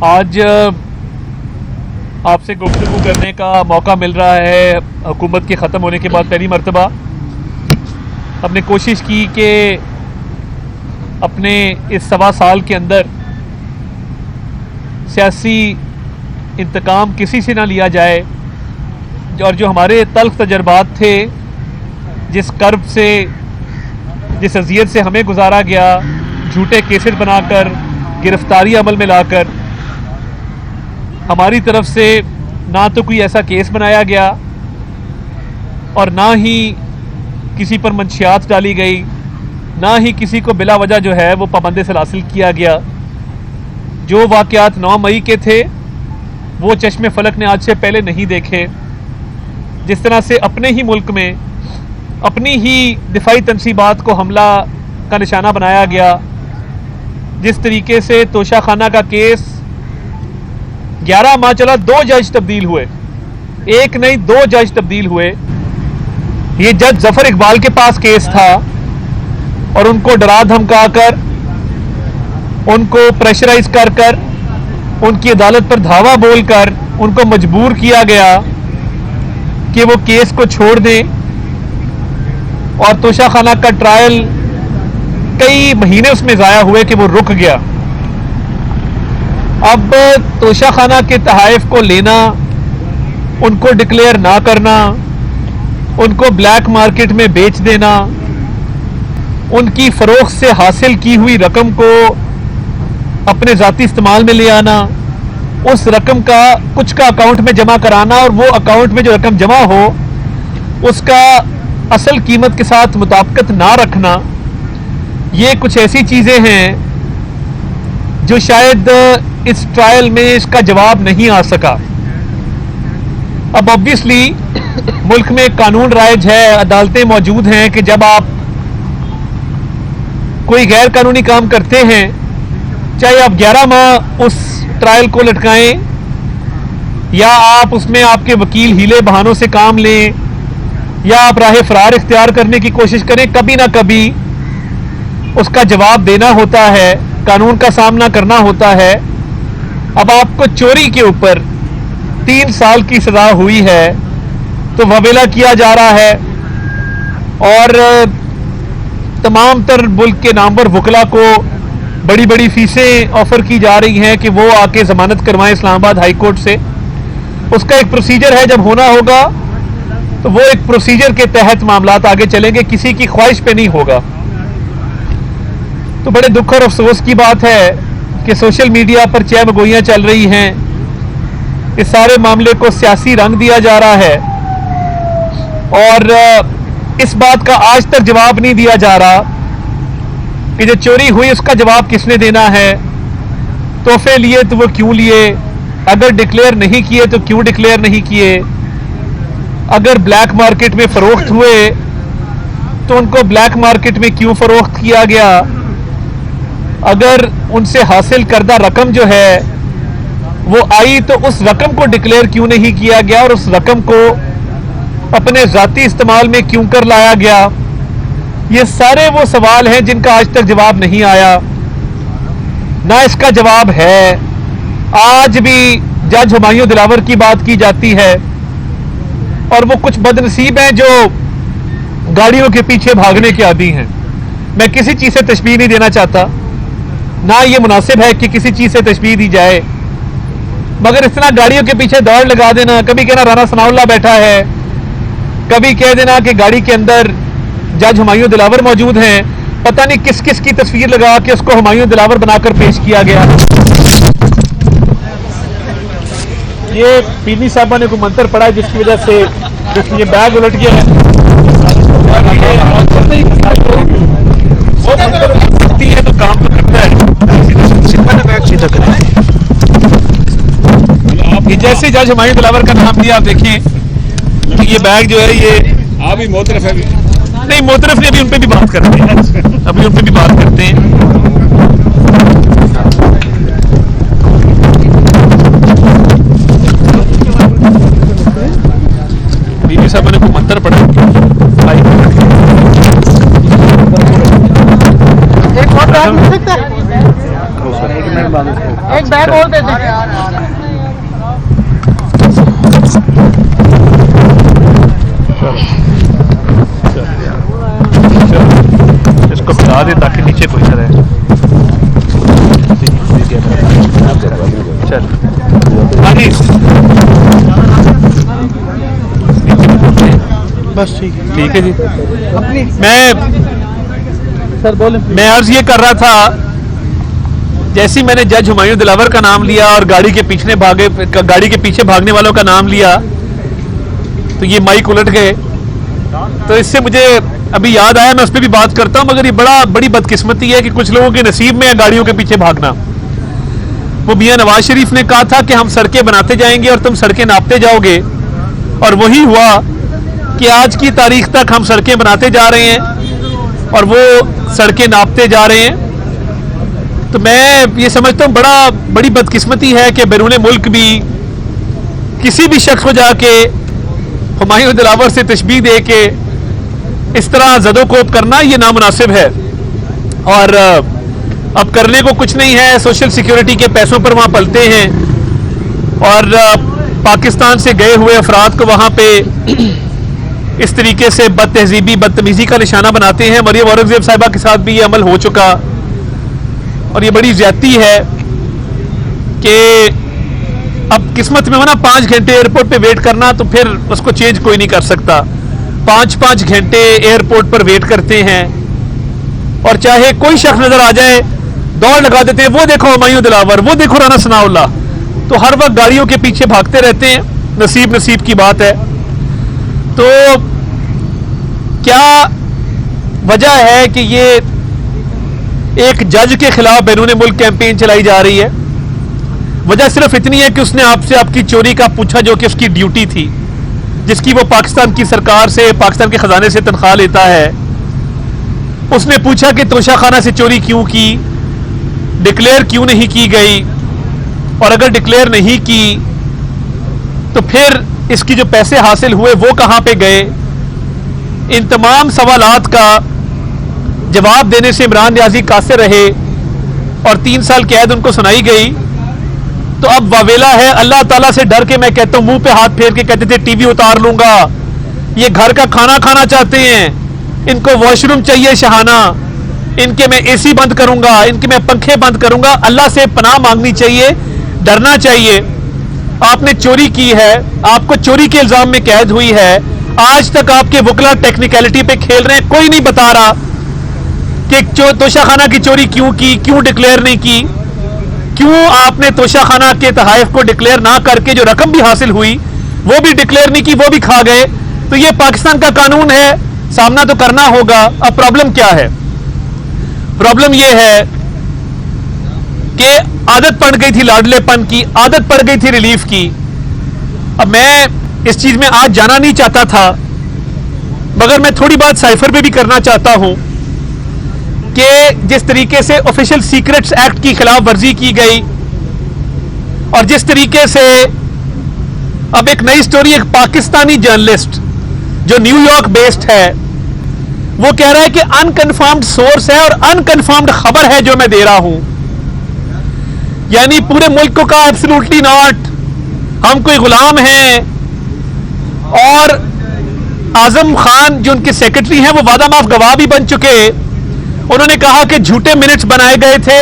आज आपसे गुफ्तगू करने का मौका मिल रहा है। हुकूमत के ख़त्म होने के बाद पहली मर्तबा हमने कोशिश की कि अपने इस 1.25 साल के अंदर सियासी इंतकाम किसी से ना लिया जाए और जो हमारे तल्ख तजर्बात थे, जिस कर्ब से, जिस अजियत से हमें गुजारा गया, झूठे केसेस बनाकर, गिरफ्तारी अमल में लाकर, हमारी तरफ से ना तो कोई ऐसा केस बनाया गया और ना ही किसी पर मंशियात डाली गई, ना ही किसी को बिला वजह जो है वो पाबंद सलासिल किया गया। जो वाक़यात 9 मई के थे वो चश्मे फलक ने आज से पहले नहीं देखे। जिस तरह से अपने ही मुल्क में अपनी ही दिफाई तनसीबात को हमला का निशाना बनाया गया, जिस तरीके से तोशा खाना का केस 11 माह चला, 2 जज तब्दील हुए, एक नहीं 2 जज तब्दील हुए। ये जज जफर इकबाल के पास केस था और उनको डरा धमका कर, उनको प्रेशराइज कर कर, उनकी अदालत पर धावा बोलकर उनको मजबूर किया गया कि वो केस को छोड़ दें और तोशा खाना का ट्रायल कई महीने उसमें ज़ाया हुए कि वो रुक गया। अब तोशा खाना के तहाइफ को लेना, उनको डिक्लेयर ना करना, उनको ब्लैक मार्केट में बेच देना, उनकी फरोख्त से हासिल की हुई रकम को अपने ज़ाती इस्तेमाल में ले आना, उस रकम का कुछ का अकाउंट में जमा कराना और वो अकाउंट में जो रकम जमा हो उसका असल कीमत के साथ मुताबिकत ना रखना, ये कुछ ऐसी चीज़ें हैं जो शायद इस ट्रायल में इसका जवाब नहीं आ सका। अब ऑब्वियसली मुल्क में कानून राइज है, अदालतें मौजूद हैं कि जब आप कोई गैर कानूनी काम करते हैं, चाहे आप 11 माह उस ट्रायल को लटकाएं या आप उसमें आपके वकील हीले बहानों से काम लें या आप राह फरार इख्तियार करने की कोशिश करें, कभी ना कभी उसका जवाब देना होता है, कानून का सामना करना होता है। अब आपको चोरी के ऊपर 3 साल की सजा हुई है तो वबेला किया जा रहा है और तमाम तर मुल्क के नामवर वकला को बड़ी बड़ी फीसें ऑफर की जा रही हैं कि वो आके जमानत करवाएं इस्लामाबाद हाई कोर्ट से। उसका एक प्रोसीजर है, जब होना होगा तो वो एक प्रोसीजर के तहत मामलात आगे चलेंगे, किसी की ख्वाहिश पे नहीं होगा। तो बड़े दुख और अफसोस की बात है कि सोशल मीडिया पर चहमगोइयां चल रही हैं, इस सारे मामले को सियासी रंग दिया जा रहा है और इस बात का आज तक जवाब नहीं दिया जा रहा कि जो चोरी हुई उसका जवाब किसने देना है, तोहफे लिए तो वो क्यों लिए, अगर डिक्लेयर नहीं किए तो क्यों डिक्लेयर नहीं किए, अगर ब्लैक मार्केट में फरोख्त हुए तो उनको ब्लैक मार्केट में क्यों फरोख्त किया गया, अगर उनसे हासिल करदा रकम जो है वो आई तो उस रकम को डिक्लेयर क्यों नहीं किया गया और उस रकम को अपने ज़ाती इस्तेमाल में क्यों कर लाया गया। ये सारे वो सवाल हैं जिनका आज तक जवाब नहीं आया, ना इसका जवाब है। आज भी जज हुमायूं दिलावर की बात की जाती है और वो कुछ बदनसीब हैं जो गाड़ियों के पीछे भागने के आदी हैं। मैं किसी चीज़ से तशबीह नहीं देना चाहता, ना ये मुनासिब है कि किसी चीज़ से तशबीह दी जाए, मगर इस तरह गाड़ियों के पीछे दौड़ लगा देना, कभी कहना राना सनाउल्लाह बैठा है, कभी कह देना कि गाड़ी के अंदर जज हुमायूं दिलावर मौजूद हैं, पता नहीं किस किस की तस्वीर लगा के उसको हुमायूं दिलावर बनाकर पेश किया गया। ये पीनी साहबा ने कोई मंत्र पढ़ा है जिसकी वजह से ये बैग उलट गया है। तो काम तो करता है, ये जैसे जज हुमायूं दिलावर का नाम दिया आप देखें तो ये बैग जो है ये अभी मोतरफ है, नहीं मोतरफ नहीं, अभी उन पे भी बात करते हैं, अभी उन पे भी बात करते हैं। बीबी साहब ने कोई मंत्र पढ़ा, एक एक बैग और दे दें। इसको बता दे ताकि नीचे कोई ना रहे। चल आगे बस ठीक है जी। अपनी सर बोले। मैं अर्ज ये कर रहा था, जैसे ही मैंने जज हुमायूं दिलावर का नाम लिया और गाड़ी के पीछे भागने वालों का नाम लिया तो ये माइक उलट गए। तो इससे मुझे अभी याद आया, मैं उस पर भी बात करता हूं, मगर ये बड़ी बदकिस्मती है कि कुछ लोगों के नसीब में है गाड़ियों के पीछे भागना। वो मियां नवाज शरीफ ने कहा था कि हम सड़कें बनाते जाएंगे और तुम सड़कें नापते जाओगे, और वही हुआ कि आज की तारीख तक हम सड़कें बनाते जा रहे हैं और वो सड़कें नापते जा रहे हैं। तो मैं ये समझता हूँ बड़ी बदकिस्मती है कि बैरून मुल्क भी किसी भी शख्स को जाके हुमायूं दिलावर से तशबीह दे के इस तरह ज़दोकोप करना ये नामुनासिब है। और अब करने को कुछ नहीं है, सोशल सिक्योरिटी के पैसों पर वहाँ पलते हैं और पाकिस्तान से गए हुए अफराद को वहाँ पे इस तरीके से बदतमीज़ी का निशाना बनाते हैं। मरियम औरंगजेब साहिबा के साथ भी ये अमल हो चुका और ये बड़ी ज़्यादती है कि अब किस्मत में हो ना 5 घंटे एयरपोर्ट पे वेट करना, तो फिर उसको चेंज कोई नहीं कर सकता। 5-5 घंटे एयरपोर्ट पर वेट करते हैं और चाहे कोई शख्स नजर आ जाए दौड़ लगा देते हैं, वो देखो हुमायूं दिलावर, वो देखो राना सनाउल्लाह, तो हर वक्त गाड़ियों के पीछे भागते रहते हैं। नसीब की बात है। तो क्या वजह है कि ये एक जज के खिलाफ बैरून मुल्क कैंपेन चलाई जा रही है? वजह सिर्फ इतनी है कि उसने आपसे आपकी चोरी का पूछा, जो कि उसकी ड्यूटी थी, जिसकी वो पाकिस्तान की सरकार से, पाकिस्तान के खजाने से तनख्वाह लेता है। उसने पूछा कि तोशाखाना से चोरी क्यों की, डिक्लेयर क्यों नहीं की गई, और अगर डिक्लेयर नहीं की तो फिर इसकी जो पैसे हासिल हुए वो कहां पे गए। इन तमाम सवालात का जवाब देने से इमरान नियाजी कासिर रहे और 3 साल कैद उनको सुनाई गई। तो अब वावेला है, अल्लाह ताला से डर के मैं कहता हूं, मुंह पे हाथ फेर के कहते थे टीवी उतार लूंगा, ये घर का खाना खाना चाहते हैं, इनको वॉशरूम चाहिए शहाना, इनके मैं एसी बंद करूंगा, इनके मैं पंखे बंद करूंगा। अल्लाह से पनाह मांगनी चाहिए, डरना चाहिए। आपने चोरी की है, आपको चोरी के इल्जाम में कैद हुई है, आज तक आपके वकला टेक्निकलिटी पे खेल रहे हैं, कोई नहीं बता रहा कि तोशाखाना की चोरी क्यों की, क्यों डिक्लेयर नहीं की, क्यों आपने तोशाखाना के तहाइफ को डिक्लेयर ना करके जो रकम भी हासिल हुई वो भी डिक्लेयर नहीं की, वो भी खा गए। तो ये पाकिस्तान का कानून है, सामना तो करना होगा। अब प्रॉब्लम क्या है? प्रॉब्लम ये है कि आदत पड़ गई थी लाडलेपन की, आदत पड़ गई थी रिलीफ की। अब मैं इस चीज में आज जाना नहीं चाहता था, मगर मैं थोड़ी बात साइफर पे भी करना चाहता हूं कि जिस तरीके से ऑफिशियल सीक्रेट्स एक्ट की खिलाफ वर्जी की गई और जिस तरीके से अब एक नई स्टोरी, एक पाकिस्तानी जर्नलिस्ट जो न्यूयॉर्क बेस्ड है वो कह रहा है कि अनकन्फर्म्ड सोर्स है और अनकन्फर्म्ड खबर है जो मैं दे रहा हूं, यानी पूरे मुल्क को कहा एब्सोल्युटली नॉट, हम कोई गुलाम हैं। और आजम खान जो उनके सेक्रेटरी हैं वो वादा माफ गवाह भी बन चुके, उन्होंने कहा कि झूठे मिनट्स बनाए गए थे,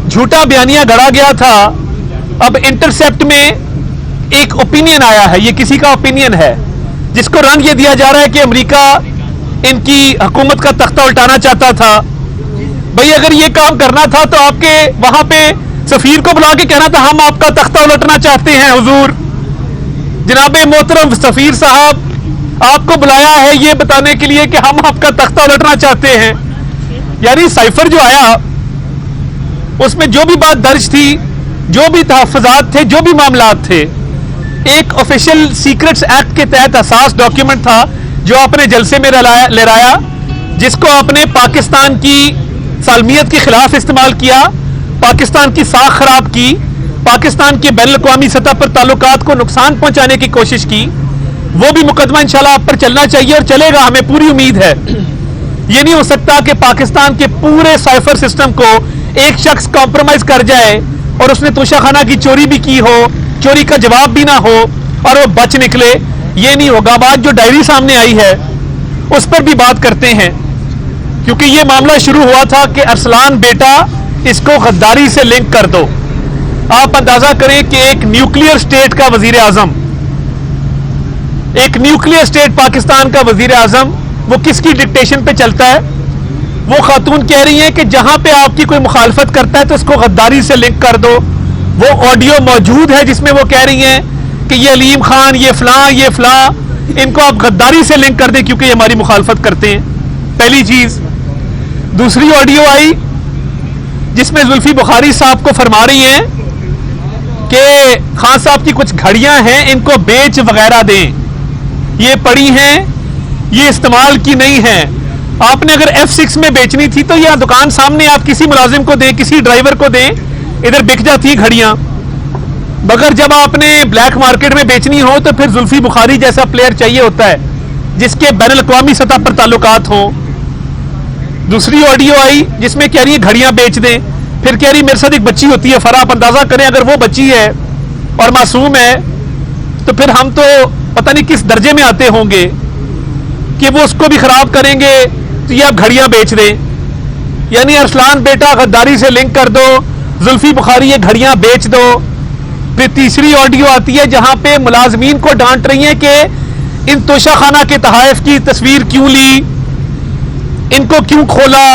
झूठा बयानिया गढ़ा गया था। अब इंटरसेप्ट में एक ओपिनियन आया है, ये किसी का ओपिनियन है जिसको रंग ये दिया जा रहा है कि अमेरिका इनकी हुकूमत का तख्ता उल्टाना चाहता था। भाई अगर ये काम करना था तो आपके वहां पे सफीर को बुला के कहना था हम आपका तख्ता उलटना चाहते हैं हुजूर। जनाबे मोहतरम सफीर साहब, आपको बुलाया है ये बताने के लिए कि हम आपका तख्ता उलटना चाहते हैं। यानी साइफर जो आया उसमें जो भी बात दर्ज थी, जो भी तहफ़्फ़ुज़ात थे, जो भी मामलात थे, एक ऑफिशियल सीक्रेट्स एक्ट के तहत असास डॉक्यूमेंट था जो आपने जलसे में लहराया, जिसको आपने पाकिस्तान की सालमियत के खिलाफ इस्तेमाल किया, पाकिस्तान की साख खराब की, पाकिस्तान के बैनुल-अक़वामी सतह पर ताल्लुकात को नुकसान पहुंचाने की कोशिश की। वो भी मुकदमा इंशाल्लाह आप पर चलना चाहिए और चलेगा, हमें पूरी उम्मीद है। ये नहीं हो सकता कि पाकिस्तान के पूरे साइफर सिस्टम को एक शख्स कॉम्प्रोमाइज कर जाए, और उसने तोशाखाना की चोरी भी की हो, चोरी का जवाब भी ना हो और वो बच निकले, ये नहीं होगा। अब आज जो डायरी सामने आई है उस पर भी बात करते हैं, क्योंकि ये मामला शुरू हुआ था कि अरसलान बेटा इसको गद्दारी से लिंक कर दो। आप अंदाजा करें कि एक न्यूक्लियर स्टेट का वजीर आजम, एक न्यूक्लियर स्टेट पाकिस्तान का वजीर आजम, वो किसकी डिक्टेशन पे चलता है? वो खातून कह रही है कि जहां पे आपकी कोई मुखालफत करता है तो उसको गद्दारी से लिंक कर दो। वो ऑडियो मौजूद है जिसमें वो कह रही हैं कि ये अलीम खान, ये फलां, इनको आप गद्दारी से लिंक कर दें क्योंकि ये हमारी मुखालफत करते हैं। पहली चीज। दूसरी ऑडियो आई जिसमें जुल्फी बुखारी साहब को फरमा रही हैं कि खान साहब की कुछ घड़ियां हैं, इनको बेच वगैरह दें, ये पड़ी हैं, ये इस्तेमाल की नहीं है। आपने अगर F6 में बेचनी थी तो यह दुकान सामने आप किसी मुलाजिम को दें, किसी ड्राइवर को दें, इधर बिक जाती घड़ियां। मगर जब आपने ब्लैक मार्केट में बेचनी हो तो फिर जुल्फी बुखारी जैसा प्लेयर चाहिए होता है जिसके बैनुल-अक़वामी सतह पर ताल्लुकात हो। दूसरी ऑडियो आई जिसमें कह रही है घड़ियां बेच दें, फिर कह रही मेरे साथ एक बच्ची होती है फरा। आप अंदाजा करें अगर वो बच्ची है और मासूम है तो फिर हम तो पता नहीं किस दर्जे में आते होंगे कि वो उसको भी खराब करेंगे, तो ये आप घड़ियां बेच दें। यानी अरसलान बेटा गद्दारी से लिंक कर दो, जुल्फी बुखारी ये घड़ियां बेच दो। फिर तीसरी ऑडियो आती है जहां पे मुलाजमीन को डांट रही है कि इन तोशाखाना के तहाइफ की तस्वीर क्यों ली, इनको क्यों खोला,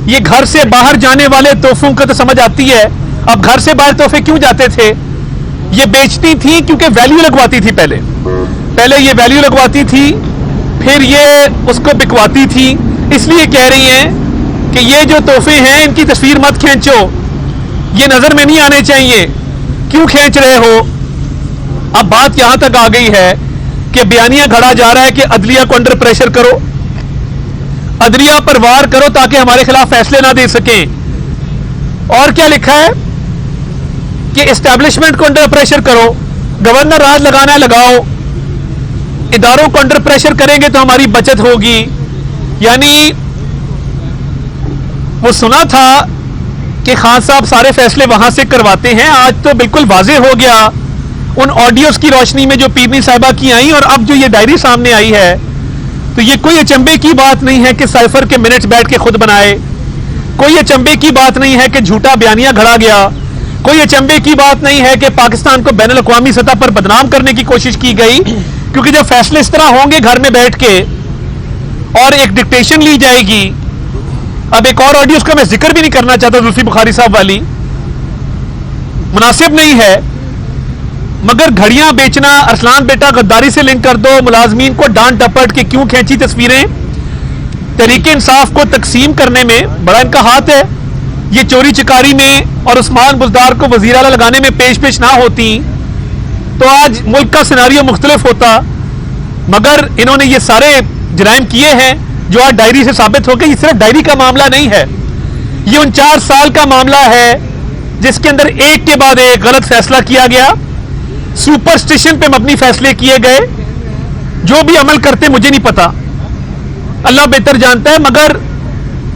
ये घर से बाहर जाने वाले तोहफों को तो समझ आती है, अब घर से बाहर तोहफे क्यों जाते थे? ये बेचती थी क्योंकि वैल्यू लगवाती थी, पहले ये वैल्यू लगवाती थी, फिर ये उसको बिकवाती थी। इसलिए कह रही हैं कि ये जो तोहफे हैं इनकी तस्वीर मत खींचो, ये नजर में नहीं आने चाहिए, क्यों खींच रहे हो? अब बात यहां तक आ गई है कि बयानिया घड़ा जा रहा है कि अदलिया को अंडर प्रेशर करो, अदलिया पर वार करो ताकि हमारे खिलाफ फैसले ना दे सकें। और क्या लिखा है कि एस्टैब्लिशमेंट को अंडर प्रेशर करो, गवर्नर राज लगाना है लगाओ, इदारों को अंडर प्रेशर करेंगे तो हमारी बचत होगी। यानी वो सुना था कि खान साहब सारे फैसले वहां से करवाते हैं, आज तो बिल्कुल वाजे हो गया उन ऑडियोज की रोशनी में जो पीरनी साहिबा की आई और अब जो ये डायरी सामने आई है। तो ये कोई अचंभे की बात नहीं है कि साइफर के मिनट्स बैठ के खुद बनाए, कोई अचंभे की बात नहीं है कि झूठा बयानिया घड़ा गया, कोई अचंभे की बात नहीं है कि पाकिस्तान को बैनुल-अक़वामी सतह पर बदनाम करने की कोशिश की गई। क्योंकि जब फैसले इस तरह होंगे घर में बैठ के और एक डिक्टेशन ली जाएगी। अब एक और ऑडियो का मैं जिक्र भी नहीं करना चाहता, जुल्फी बुखारी साहब वाली, मुनासिब नहीं है, मगर घड़ियां बेचना, अरसलान बेटा गद्दारी से लिंक कर दो, मुलाजमीन को डांट डपट के क्यों खींची तस्वीरें, तहरीके इंसाफ को तकसीम करने में बड़ा इनका हाथ है। ये चोरी चिकारी में और उस्मान बुज़दार को वज़ीर आला लगाने में पेश ना होती तो आज मुल्क का सिनारियो मुख्तलिफ होता। मगर इन्होंने ये सारे जराइम किए हैं जो आज डायरी से साबित हो गए। ये सिर्फ डायरी का मामला नहीं है, ये 49 साल का मामला है जिसके अंदर एक के बाद एक गलत फैसला किया गया, सुपरस्टिशन पे मबनी फैसले किए गए। जो भी अमल करते मुझे नहीं पता, अल्लाह बेहतर जानता है, मगर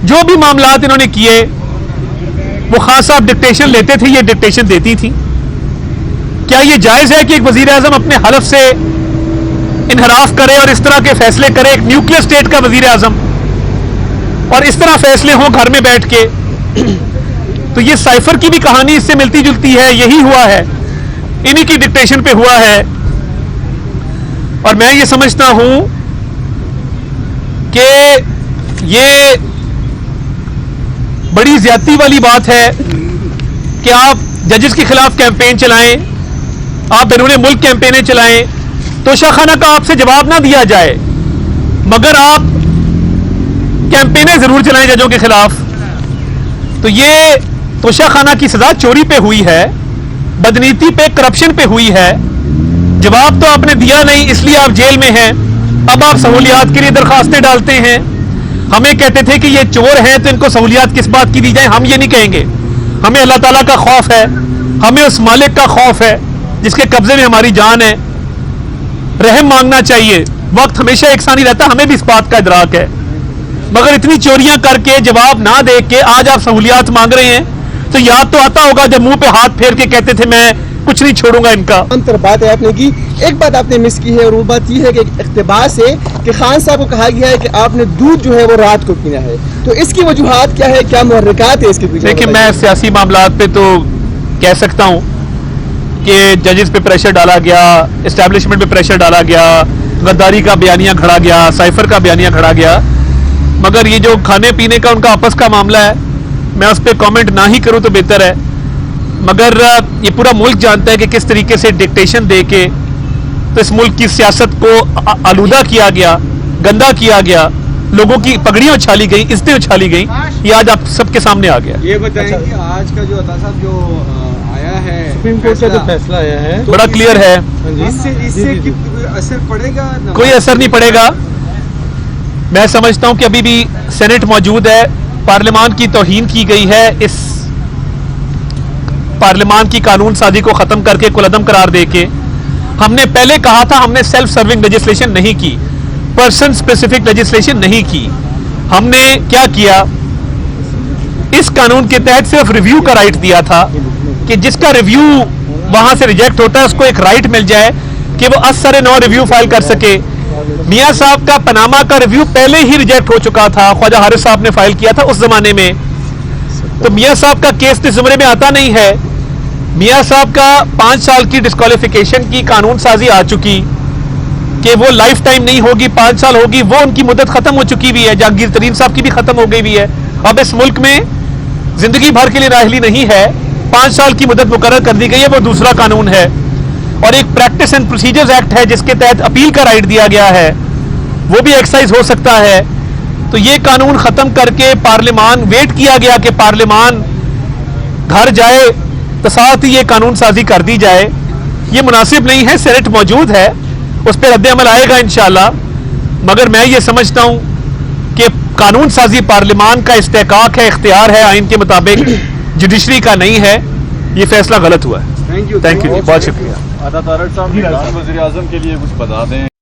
जो भी मामलात इन्होंने किए वो खान साहब डिक्टेशन लेते थे, ये डिक्टेशन देती थी। क्या ये जायज है कि एक वजीर आजम अपने हलफ से इनहराफ करे और इस तरह के फैसले करे, एक न्यूक्लियर स्टेट का वजीर आजम, और इस तरह फैसले हों घर में बैठ के? तो ये साइफर की भी कहानी इससे मिलती जुलती है, यही हुआ है, इन्हीं की डिक्टेशन पे हुआ है। और मैं ये समझता हूं कि ये बड़ी ज्यादती वाली बात है कि आप जजेस के खिलाफ कैंपेन चलाएं, आप बैरून मुल्क कैंपेनें चलाएं, तोशाखाना का आपसे जवाब ना दिया जाए, मगर आप कैंपेनें जरूर चलाएं जजों के खिलाफ। तो ये तोशाखाना की सजा चोरी पे हुई है, बदनीति पे, करप्शन पे हुई है, जवाब तो आपने दिया नहीं, इसलिए आप जेल में हैं। अब आप सहूलियात के लिए दरखास्तें डालते हैं। हमें कहते थे कि ये चोर हैं तो इनको सहूलियात किस बात की दी जाए, हम ये नहीं कहेंगे। हमें अल्लाह ताला का खौफ है, हमें उस मालिक का खौफ है जिसके कब्जे में हमारी जान है। रहम मांगना चाहिए, वक्त हमेशा एक सा नहीं रहता, हमें भी इस बात का इदराक है। मगर इतनी चोरियां करके जवाब ना दे के आज आप सहूलियात मांग रहे हैं, तो याद तो आता होगा जब मुंह पे हाथ फेर के कहते थे मैं कुछ नहीं छोड़ूंगा इनका। अंतर बात है आपने की, एक बात आपने मिस की है और वो बात ये है कि इख्तिबास है कि खान साहब को कहा गया है कि आपने दूध जो है वो रात को पीना है, तो इसकी वजूहात क्या है, क्या मुहर्रिकात है इसके पीछे? देखिए, मैं सियासी मामलात पे तो कह सकता हूं कि जजेस पे प्रेशर डाला गया, एस्टैब्लिशमेंट पे प्रेशर डाला गया, गद्दारी का बयानिया खड़ा गया, साइफर का बयानिया खड़ा गया, मगर ये जो खाने पीने का उनका आपस का मामला है, मैं उस पर कॉमेंट ना ही करूं तो बेहतर है। मगर ये पूरा मुल्क जानता है कि किस तरीके से डिक्टेशन दे के तो इस मुल्क की सियासत को आलूदा किया गया, गंदा किया गया, लोगों की पगड़ियां उछाली गई, इज्जतें उछाली गई। ये आज आप सबके सामने आ गया। ये बताएं कि आज का जो अता साहब जो आया है, सुप्रीम कोर्ट का जो फैसला आया है तो बड़ा क्लियर है, इससे कोई असर पड़ेगा? कोई असर नहीं पड़ेगा। मैं समझता हूं कि अभी भी सेनेट मौजूद है, पार्लियामान की तौहीन की गई है, इस पार्लियामान की कानून साजी को खत्म करके कुलअदम करार देके। हमने पहले कहा था हमने सेल्फ सर्विंग लेजिस्लेशन नहीं की, पर्सन स्पेसिफिक लेजिस्लेशन नहीं की। हमने क्या किया, इस कानून के तहत सिर्फ रिव्यू का राइट दिया था कि जिसका रिव्यू वहां से रिजेक्ट होता है उसको एक राइट मिल जाए कि वो असर नौ रिव्यू फाइल कर सके। मियां साहब का पनामा का रिव्यू पहले ही रिजेक्ट हो चुका था, ख्वाजा हारिस साहब ने फाइल किया था उस जमाने में, तो मियां साहब का केस इस जुमरे में आता नहीं है। मियां साहब का 5 साल की डिस्क्वालिफिकेशन की कानून साजी आ चुकी कि वो लाइफ टाइम नहीं होगी, 5 साल होगी, वो उनकी मुद्दत खत्म हो चुकी हुई है। जहांगीर तरीन साहब की भी खत्म हो गई हुई है। अब इस मुल्क में जिंदगी भर के लिए राहली नहीं है, 5 साल की मुद्दत मुकर्रर कर दी गई है, वो दूसरा कानून है। और एक प्रैक्टिस एंड प्रोसीजर्स एक्ट है जिसके तहत अपील का राइट दिया गया है, वो भी एक्सरसाइज हो सकता है। तो ये कानून खत्म करके पार्लियामान वेट किया गया कि पार्लियामान घर जाए तो साथ ही ये कानून साजी कर दी जाए। ये मुनासिब नहीं है, सेनेट मौजूद है, उस पर रद्द अमल आएगा इंशाअल्लाह। मगर मैं ये समझता हूं कि कानून साजी पार्लियामान का इस्तेकाक है, इख्तियार है, आइन के मुताबिक, जुडिशरी का नहीं है। ये फैसला गलत हुआ है। थैंक यू बहुत शुक्रिया। अता तारड़ साहब, वज़ीर आज़म के लिए कुछ बता दें।